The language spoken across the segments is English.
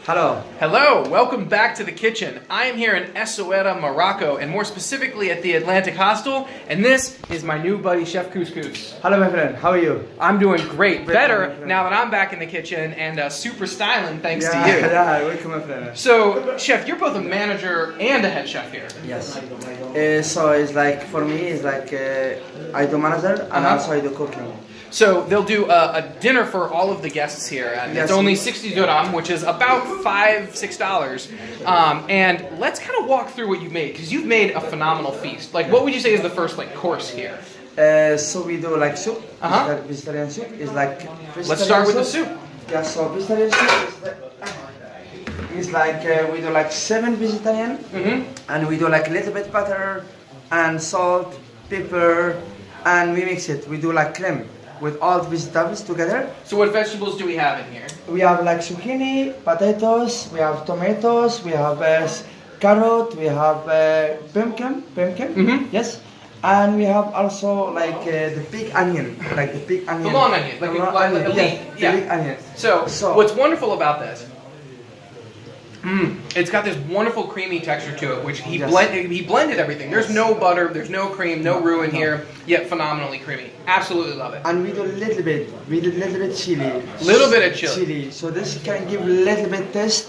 Hello. Hello, welcome back to the kitchen. I am here in Essaouira, Morocco, and more specifically at the Atlantic Hostel, and this is my new buddy, Chef Cous Cous. Hello, my friend. How are you? I'm doing great. Better my friend. now that I'm back in the kitchen and super styling thanks to you. Yeah, welcome, my friend. So, Chef, you're both a manager and a head chef here. Yes. So it's like, for me, it's like I do manager and also I do cooking. So they'll do a dinner for all of the guests here, and Yes. it's only 60 dirham, which is about $5-6. And let's kind of walk through what you made, because you've made a phenomenal feast. Like, what would you say is the first course here? So we do like soup. Vegetarian soup is like. Let's start with the soup. Yeah. So vegetarian soup is like we do like 7 vegetarian, and we do like a little bit butter and salt, pepper, and we mix it. We do like cream with all the vegetables together. So what vegetables do we have in here? We have like zucchini, potatoes, we have tomatoes, we have carrot, we have pumpkin, yes. And we have also like the big onion, The long onion, like a leaf. Yes, the big onion. So what's wonderful about this, it's got this wonderful creamy texture to it, which he blended everything. There's no butter, there's no cream, no roux in here, yet phenomenally creamy. Absolutely love it. And we do a little bit chili. Little bit of chili. So this can give a little bit taste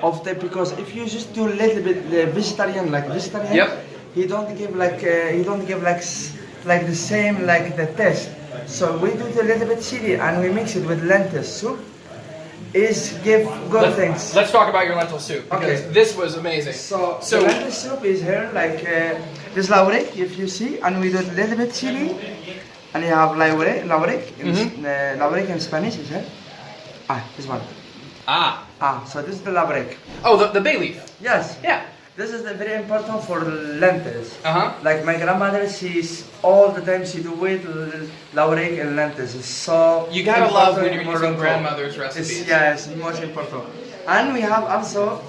of that, because if you just do a little bit vegetarian, he don't give like the same like the taste. So we do a little bit chili and we mix it with lentil soup. Give good things. Let's talk about your lentil soup, because this was amazing. So the lentil soup is here like this laurek, if you see, and we do a little bit chili, and you have laurek. Laurek in Spanish is here. This one. So this is the laurek. Oh, the bay leaf. Yes. Yeah. This is very important for lentils. Like my grandmother, she's all the time she do with laurek and lentils. It's so you gotta love when you're using grandmother's recipes. It's most important. And we have also,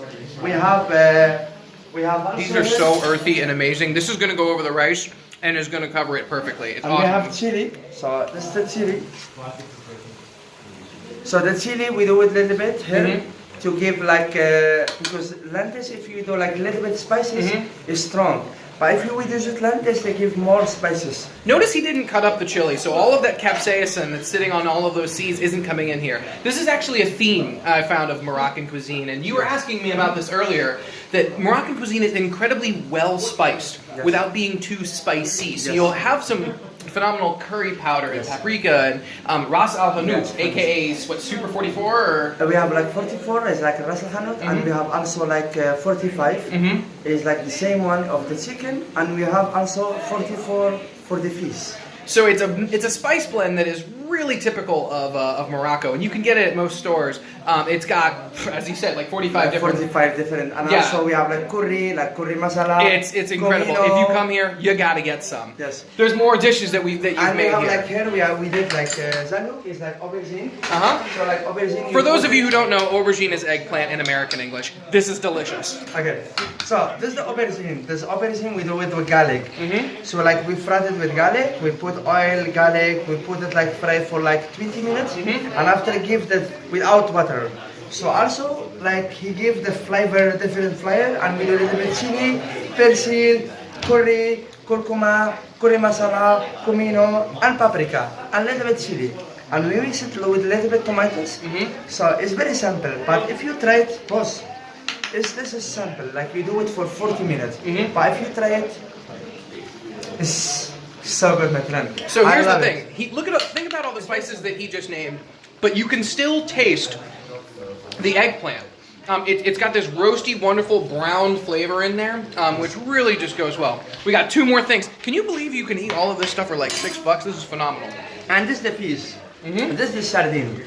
these are so earthy and amazing. This is gonna go over the rice and is gonna cover it perfectly. It's awesome. We have chili. So this is the chili. So the chili we do it a little bit here. To give like, because lentils, if you do like a little bit spices, is strong. But if you would use lentils, they give more spices. Notice he didn't cut up the chili, so all of that capsaicin that's sitting on all of those seeds isn't coming in here. This is actually a theme I found of Moroccan cuisine, and you were asking me about this earlier, that Moroccan cuisine is incredibly well spiced without being too spicy. So you'll have some phenomenal curry powder and paprika and ras al hanout, aka what, Super 44? Or? We have like 44 is like ras al hanout, and we have also like 45 is like the same one of the chicken, and we have also 44 for the fish. So it's a spice blend that is really typical of Morocco, and you can get it at most stores. It's got, as you said, like 45 different. And also we have like curry masala. It's incredible. Comino. If you come here, you gotta get some. Yes. There's more dishes that you've made we have here. Like here we did like zanouk is like aubergine. So like aubergine. For those of you who don't know, aubergine is eggplant in American English. This is delicious. Okay. So this is the aubergine. This aubergine we do it with garlic. So like we fry it with garlic. We put oil, garlic. We put it like fry for like 20 minutes, and after give that without water. So also like he give the flavor, different flavor, and we do a little bit chili, persil, curry, curcuma, curry masala, comino, and paprika, and a little bit chili. And we mix it with a little bit tomatoes. So it's very simple, but if you try it, boss, this is simple. Like we do it for 40 minutes, but if you try it, it's so good, my friend. So here's the thing. Think about all the spices that he just named, but you can still taste the eggplant. It's got this roasty, wonderful brown flavor in there, which really just goes well. We got 2 more things. Can you believe you can eat all of this stuff for like $6? This is phenomenal. And this is the piece. This is the sardine.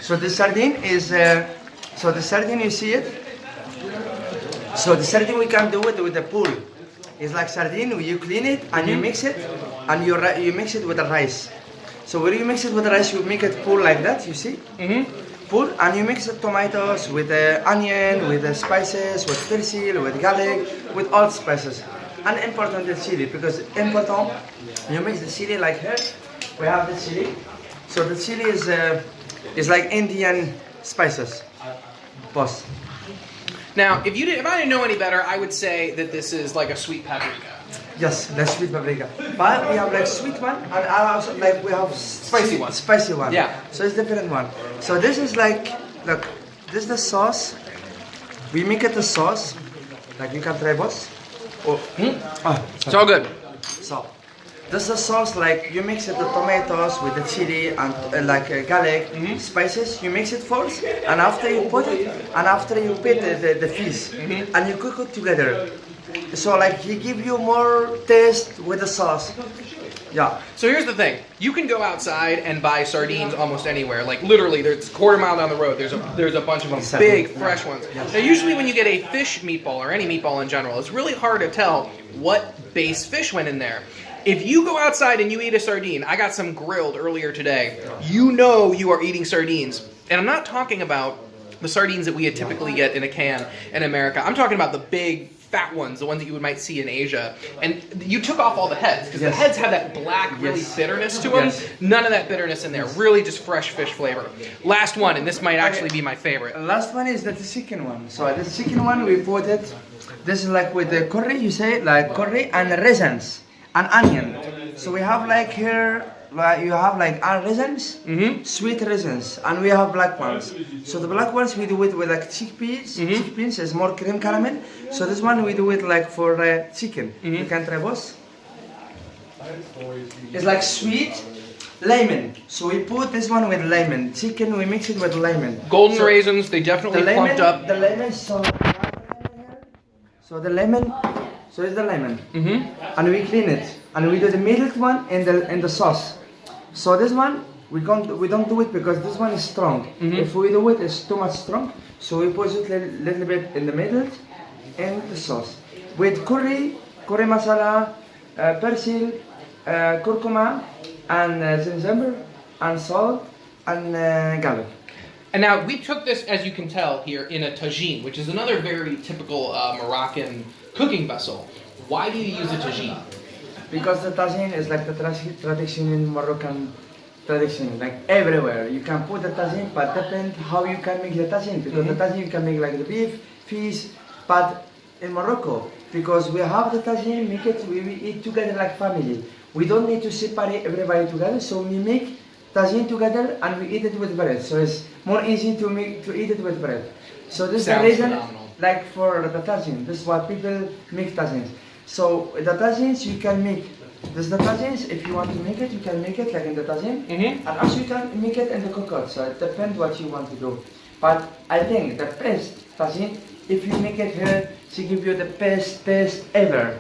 So the sardine is, you see it? So the sardine we can do it with the pool. It's like sardine, you clean it and you mix it, and you mix it with the rice. So when you mix it with the rice, you make it pool like that, you see? Pool, and you mix the tomatoes with the onion, with the spices, with persil, with garlic, with all spices. And important the chili, because important, you mix the chili like here. We have the chili. So the chili is like Indian spices. Boss. Now, if I didn't know any better, I would say that this is like a sweet paprika. Yes, that's sweet paprika. But we have like sweet one, and also like we have Spicy one. Spicy one. Yeah. So it's different one. So this is like, look, this is the sauce. We make it the sauce. Like you can try, boss. Oh, It's all good. so this is the sauce. Like you mix it the tomatoes with the chili and garlic, spices. You mix it first, and after you put it, and after you put the fish, and you cook it together. So like he give you more taste with the sauce. Yeah. So here's the thing: you can go outside and buy sardines almost anywhere. Like literally, there's a quarter mile down the road. There's a bunch of them, big, fresh ones. Now, usually when you get a fish meatball or any meatball in general, it's really hard to tell what base fish went in there. If you go outside and you eat a sardine, I got some grilled earlier today. You know you are eating sardines, and I'm not talking about the sardines that we typically get in a can in America. I'm talking about the big, fat ones, the ones that you might see in Asia. And you took off all the heads, because the heads have that black, really bitterness to them. Yes. None of that bitterness in there. Really just fresh fish flavor. Last one, and this might actually be my favorite. Last one is the chicken one. So the chicken one we put it. This is like with the curry. You say like curry and raisins and onion. So we have like here. Like you have like raisins, sweet raisins, and we have black ones. So the black ones we do it with like chickpeas. Chickpeas is more cream caramel. So this one we do it like for chicken. You can try, boss. It's like sweet lemon. So we put this one with lemon. Chicken we mix it with lemon. Golden raisins, they definitely plumped up. The lemon. So the lemon. So it's the lemon. And we clean it. And we do the middle one in the sauce. So this one we don't do it because this one is strong. If we do it, it's too much strong. So we put it a little bit in the middle, in the sauce with curry masala, persil, curcuma, and ginger, and salt, and garlic. And now we took this, as you can tell, here in a tagine, which is another very typical Moroccan cooking vessel. Why do you use a tagine? Because the tagine is like the tradition in Moroccan tradition, like everywhere. You can put the tagine, but depend how you can make the tagine. Because the tagine you can make like the beef, fish, but in Morocco, because we have the tagine, we eat together like family. We don't need to separate everybody together, so we make tagine together and we eat it with bread. So it's more easy to eat it with bread. So this is the reason, like for the tagine. This is why people make tagines. So the tagines you can make. This is the tagines. If you want to make it, you can make it like in the tagine, and also you can make it in the cocotte. So it depends what you want to do. But I think the best tagine, if you make it here, she give you the best taste ever.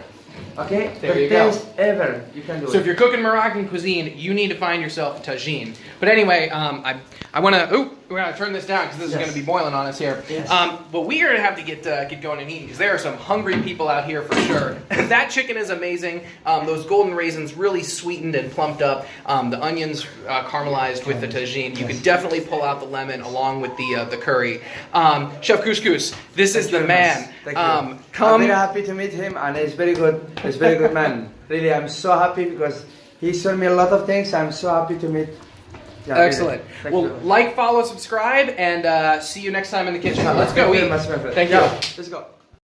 Okay, there you go. Ever you can do it. So if you're cooking Moroccan cuisine, you need to find yourself a tagine. But anyway, I want to. We're gonna turn this down because this is gonna be boiling on us here. Yes. But we are gonna have to get going and eating because there are some hungry people out here for sure. That chicken is amazing. Those golden raisins really sweetened and plumped up. The onions caramelized with the tagine. You can definitely pull out the lemon along with the curry. Chef Cous Cous, this is the man. I'm Come. very happy to meet him, and he's very good. He's very good man. Really, I'm so happy because he showed me a lot of things. I'm so happy to meet. Yeah, Excellent. Really. Well, like, follow, subscribe, and see you next time in the kitchen. Let's go eat. Thank you very much, my friend. Thank you. Let's go.